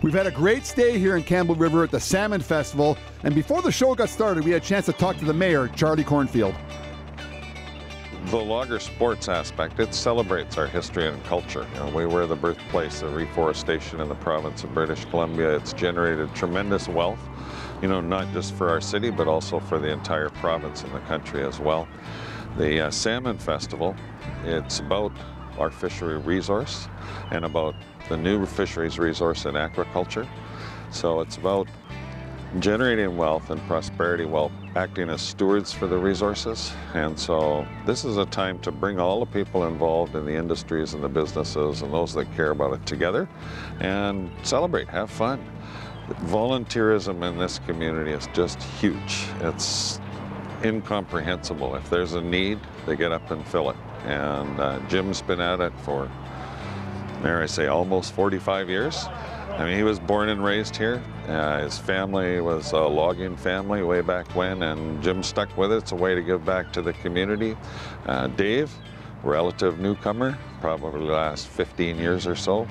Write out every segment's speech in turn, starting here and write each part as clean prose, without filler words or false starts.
We've had a great stay here in Campbell River at the Salmon Festival, and before the show got started, we had a chance to talk to the mayor, Charlie CORNFIELD. The logger sports aspect, it celebrates our history and culture. You know, we were the birthplace of reforestation in the province of British Columbia. It's generated tremendous wealth, you know, not just for our city, but also for the entire province and the country as well. The Salmon Festival, it's about our fishery resource and about the new fisheries resource in aquaculture. So it's about generating wealth and prosperity while acting as stewards for the resources. And so this is a time to bring all the people involved in the industries and the businesses and those that care about it together and celebrate, have fun. Volunteerism in this community is just huge. It's incomprehensible. If there's a need, they get up and fill it. And Jim's been at it for, dare I say, almost 45 years. I mean, he was born and raised here. His family was a logging family way back when, and Jim stuck with it. It's a way to give back to the community. Dave, relative newcomer, probably the last 15 years or so,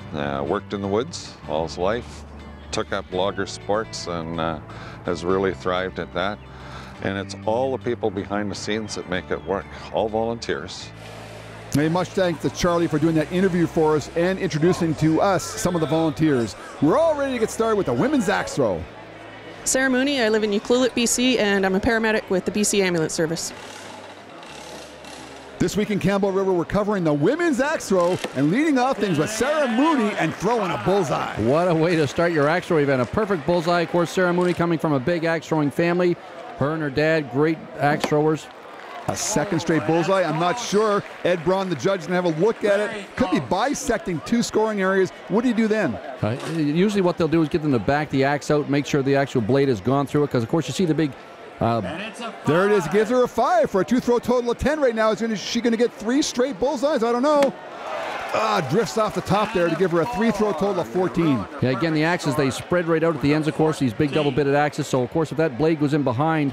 worked in the woods all his life, took up logger sports and has really thrived at that. And it's all the people behind the scenes that make it work, all volunteers. Hey, much thanks to Charlie for doing that interview for us and introducing to us some of the volunteers. We're all ready to get started with the women's axe throw. Sarah Mooney, I live in UCLUELET, BC, and I'm a paramedic with the BC Ambulance Service. This week in Campbell River, we're covering the women's axe throw and leading off things with Sarah Mooney and throwing a bullseye. What a way to start your axe throw event. A perfect bullseye. Of course, Sarah Mooney coming from a big axe throwing family. Her and her dad, great axe throwers. A second straight bullseye. I'm not sure. Ed Braun, the judge, is going to have a look at it. Could be bisecting two scoring areas. What do you do then? Usually what they'll do is get them to back the axe out, make sure the actual blade has gone through it, because, of course, you see the big... there it is. It gives her a 5 for a two-throw total of 10 right now. Is she going to get 3 straight bullseyes? I don't know. Drifts off the top there to give her a 3-throw total of 14. Yeah, again, the axes, they spread right out at the ends, of course, these big double-bitted axes. So, of course, if that blade goes in behind,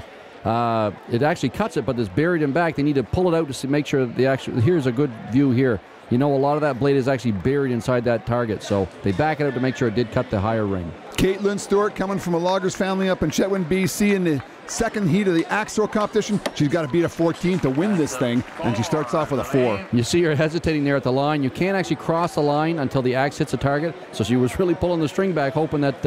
it actually cuts it, but it's buried in back. They need to pull it out to make sure the actual... Here's a good view here. You know, a lot of that blade is actually buried inside that target, so they back it out to make sure it did cut the higher ring. KATELAN Stewart coming from a loggers family up in CHETWYND, BC in the second heat of the axe throw competition. She's got to beat a 14 to win this thing, and she starts off with a 4. You see her hesitating there at the line. You can't actually cross the line until the axe hits a target, so she was really pulling the string back, hoping that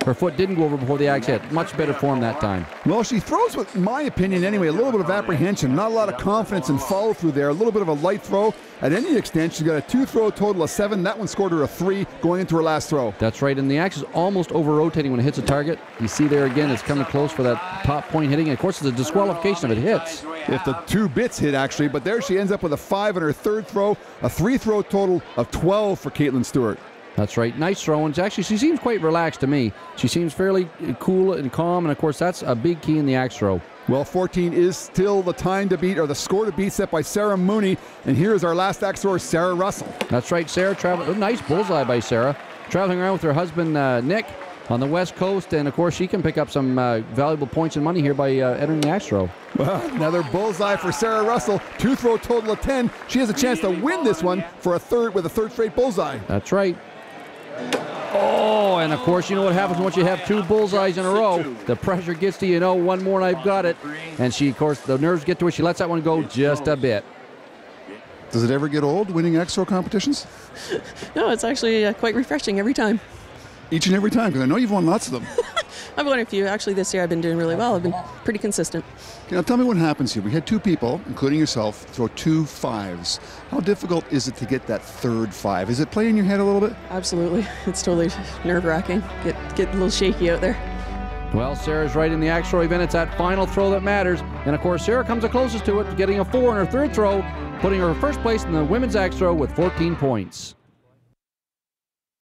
her foot didn't go over before the axe hit. Much better form that time. Well, she throws, with my opinion anyway, a little bit of apprehension, not a lot of confidence and follow through there, a little bit of a light throw. At any extent, she's got a 2-throw total of 7. That one scored her a 3 going into her last throw. That's right, and the axe is almost over-rotating when it hits a target. You see there again, it's coming close for that top point hitting. And of course, it's a disqualification if it hits. If the 2 bits hit, actually, but there she ends up with a 5 on her 3rd throw, a 3-throw total of 12 for KATELAN Stewart. That's right, nice throwing. Actually, she seems quite relaxed to me. She seems fairly cool and calm, and of course, that's a big key in the axe throw. Well, 14 is still the time to beat, or the score to beat, set by Sarah Mooney. And here is our last axe thrower, Sarah Russell. That's right, Sarah traveling. A nice bullseye by Sarah. Traveling around with her husband, Nick, on the West Coast. And, of course, she can pick up some valuable points and money here by entering the axe throw. Well, another bullseye for Sarah Russell. 2-throw total of 10. She has a chance to win this one for a 3rd straight bullseye. That's right. Oh, and of course, you know what happens once you have 2 bullseyes in a row. The pressure gets to you, know, one more and I've got it. And she, of course, the nerves get to her. She lets that one go just a bit. Does it ever get old, winning axe throw competitions? No, it's actually quite refreshing every time. Each and every time, because I know you've won lots of them. I've won a few. Actually, this year I've been doing really well. I've been pretty consistent. Okay, now tell me what happens here. We had 2 people, including yourself, throw 2 5s. How difficult is it to get that 3rd 5? Is it playing in your head a little bit? Absolutely. It's totally nerve-wracking. Get a little shaky out there. Well, Sarah's right in the axe throw event. It's that final throw that matters. And, of course, Sarah comes the closest to it, getting a 4 in her 3rd throw, putting her first place in the women's axe throw with 14 points.